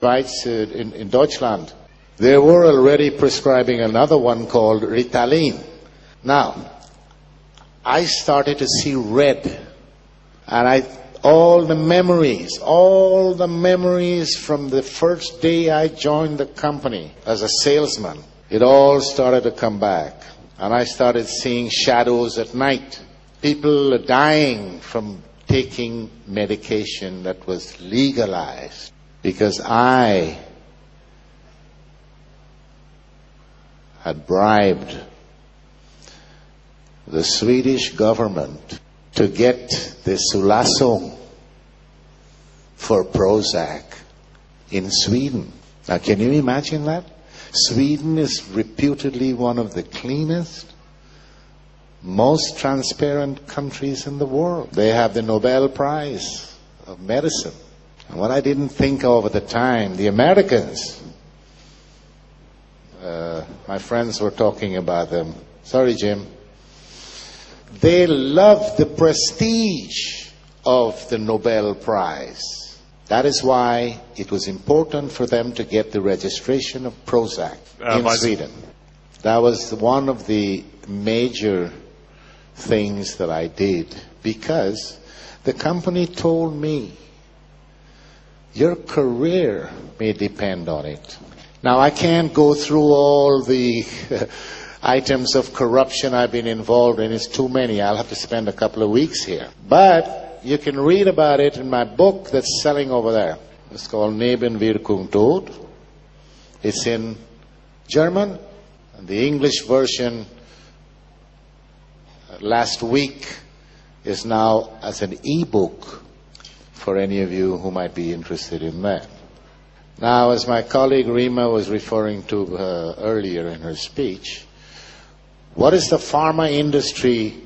Schweiz, in Deutschland, they were already prescribing another one called Ritalin. Now, I started to see red, and all the memories from the first day I joined the company as a salesman, it all started to come back. And I started seeing shadows at night. People dying from taking medication that was legalized because I had bribed the Swedish government to get the Sulasong for Prozac in Sweden. Now, can you imagine that? Sweden is reputedly one of the cleanest, most transparent countries in the world. They have the Nobel Prize of Medicine. And what I didn't think of at the time, the Americans, my friends were talking about them. Sorry, Jim. They love the prestige of the Nobel Prize. That is why it was important for them to get the registration of Prozac in Sweden. That was one of the major things that I did, because the company told me, your career may depend on it. Now, I can't go through all the items of corruption I've been involved in. It's too many. I'll have to spend a couple of weeks here. But you can read about it in my book that's selling over there. It's called Nebenwirkung Tod. It's in German. And the English version last week is now as an e-book for any of you who might be interested in that. Now, as my colleague Rima was referring to earlier in her speech, what is the pharma industry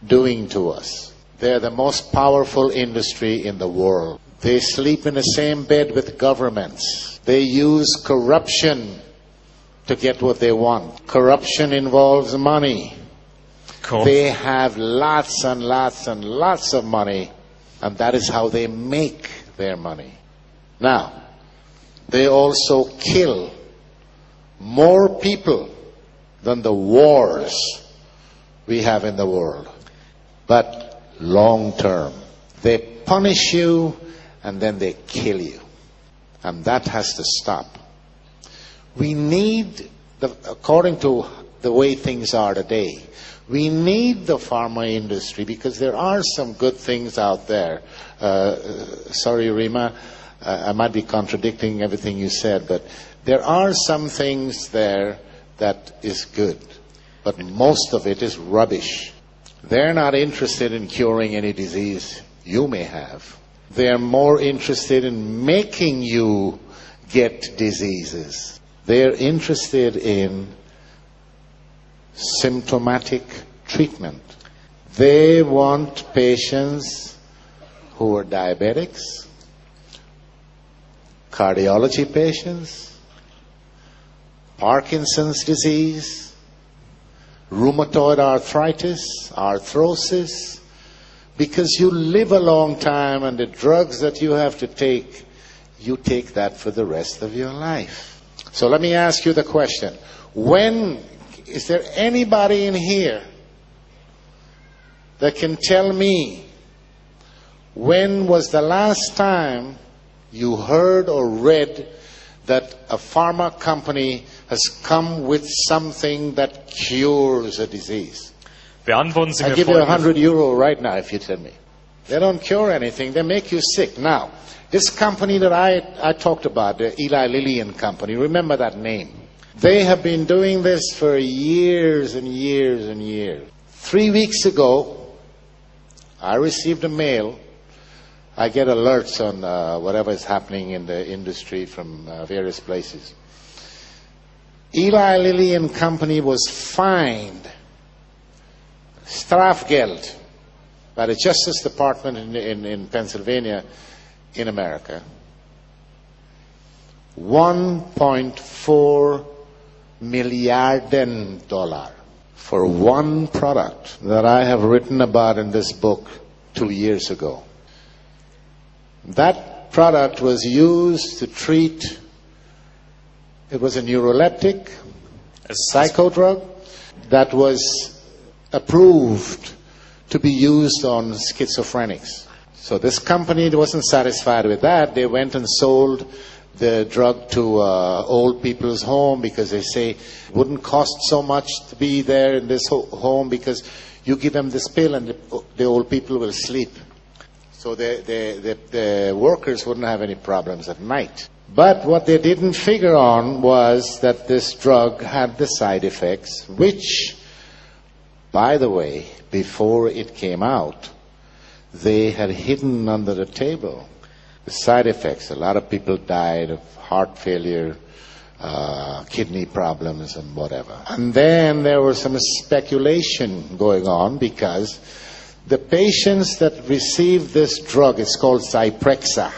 doing to us? They're the most powerful industry in the world. They sleep in the same bed with governments. They use corruption to get what they want. Corruption involves money. Cool. They have lots and lots and lots of money, and that is how they make their money. Now, they also kill more people than the wars we have in the world. But long term. They punish you and then they kill you. And that has to stop. We need, according to the way things are today, we need the pharma industry because there are some good things out there. Sorry, Rima, I might be contradicting everything you said, but there are some things there that is good. But most of it is rubbish. They're not interested in curing any disease you may have. They're more interested in making you get diseases. They're interested in symptomatic treatment. They want patients who are diabetics, cardiology patients, Parkinson's disease, rheumatoid arthritis, arthrosis, because you live a long time and the drugs that you have to take, you take that for the rest of your life. So let me ask you the question. Is there anybody in here that can tell me when was the last time you heard or read that a pharma company has come with something that cures a disease? Beantworten Sie I mir give you folgendes. €100 right now if you tell me. They don't cure anything. They make you sick. Now, this company that I talked about, the Eli Lilly and Company, remember that name. They have been doing this for years and years and years. 3 weeks ago, I received a mail. I get alerts on whatever is happening in the industry from various places. Eli Lilly and Company was fined Strafgeld by the Justice Department in Pennsylvania, in America. $1.4 million for one product that I have written about in this book 2 years ago. That product was used to treat It was a neuroleptic, a psychodrug that was approved to be used on schizophrenics. So this company wasn't satisfied with that. They went and sold the drug to old people's home because they say it wouldn't cost so much to be there in this home because you give them this pill and the old people will sleep. So the workers wouldn't have any problems at night. But what they didn't figure on was that this drug had the side effects, which, by the way, before it came out, they had hidden under the table. The side effects, a lot of people died of heart failure, kidney problems and whatever. And then there was some speculation going on because the patients that received this drug, it's called Zyprexa.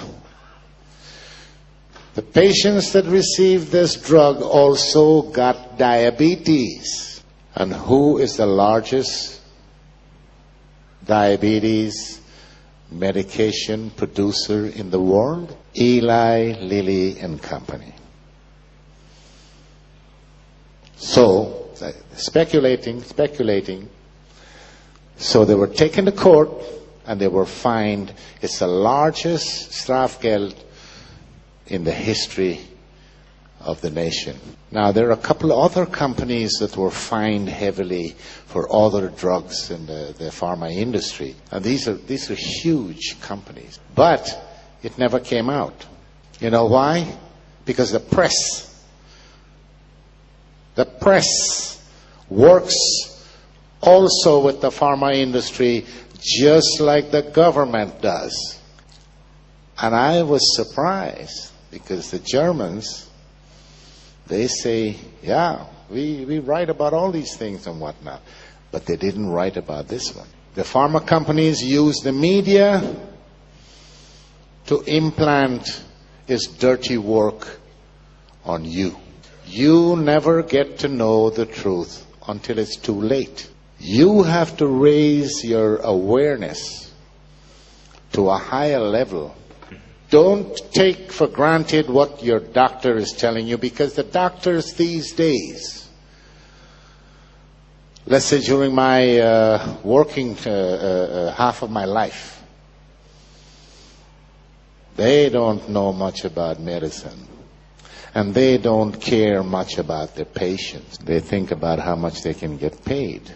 The patients that received this drug also got diabetes. And who is the largest diabetes medication producer in the world? Eli Lilly and Company. So, speculating. So they were taken to court and they were fined. It's the largest strafgeld in the history of the nation. Now, there are a couple of other companies that were fined heavily for other drugs in the pharma industry. And these are huge companies. But it never came out. You know why? Because the press works also with the pharma industry just like the government does. And I was surprised because the Germans, they say, yeah, we write about all these things and whatnot. But they didn't write about this one. The pharma companies use the media to implant its dirty work on you. You never get to know the truth until it's too late. You have to raise your awareness to a higher level. Don't take for granted what your doctor is telling you, because the doctors these days, let's say during my working half of my life, they don't know much about medicine. And they don't care much about their patients. They think about how much they can get paid.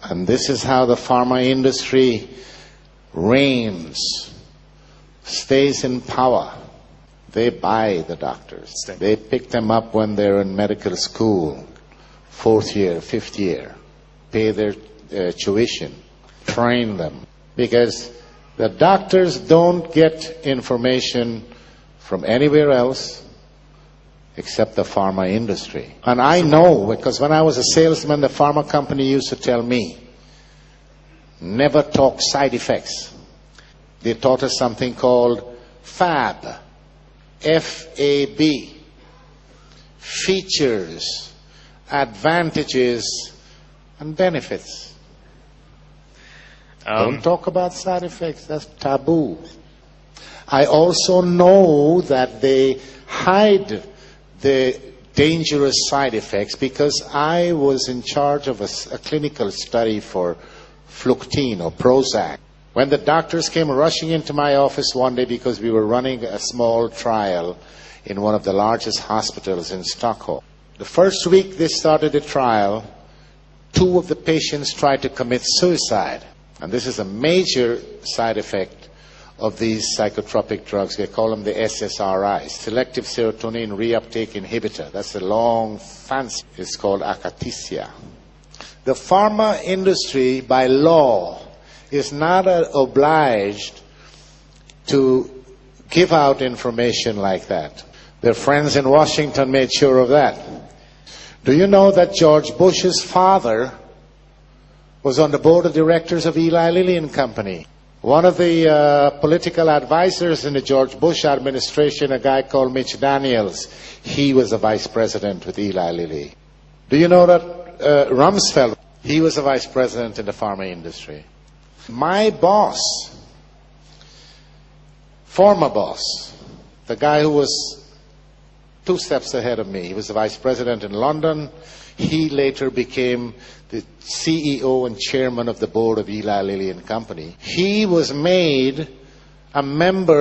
And this is how the pharma industry reigns, stays in power. They buy the doctors. They pick them up when they're in medical school, 4th year, 5th year, pay their tuition, train them. Because the doctors don't get information from anywhere else except the pharma industry. And I know, because when I was a salesman, the pharma company used to tell me, never talk side effects. They taught us something called FAB, F-A-B, features, advantages, and benefits. Don't talk about side effects, that's taboo. I also know that they hide the dangerous side effects because I was in charge of a clinical study for Fluctine or Prozac. When the doctors came rushing into my office one day because we were running a small trial in one of the largest hospitals in Stockholm. The first week they started the trial, 2 of the patients tried to commit suicide. And this is a major side effect of these psychotropic drugs. They call them the SSRIs, selective serotonin reuptake inhibitor. That's a long fancy. It's called akathisia. The pharma industry, by law, is not obliged to give out information like that. Their friends in Washington made sure of that. Do you know that George Bush's father was on the board of directors of Eli Lilly and Company? One of the political advisors in the George Bush administration, a guy called Mitch Daniels, he was a vice president with Eli Lilly. Do you know that Rumsfeld, he was a vice president in the pharma industry? My boss, former boss, the guy who was 2 steps ahead of me. He was the vice president in London. He later became the CEO and chairman of the board of Eli Lilly and Company. He was made a member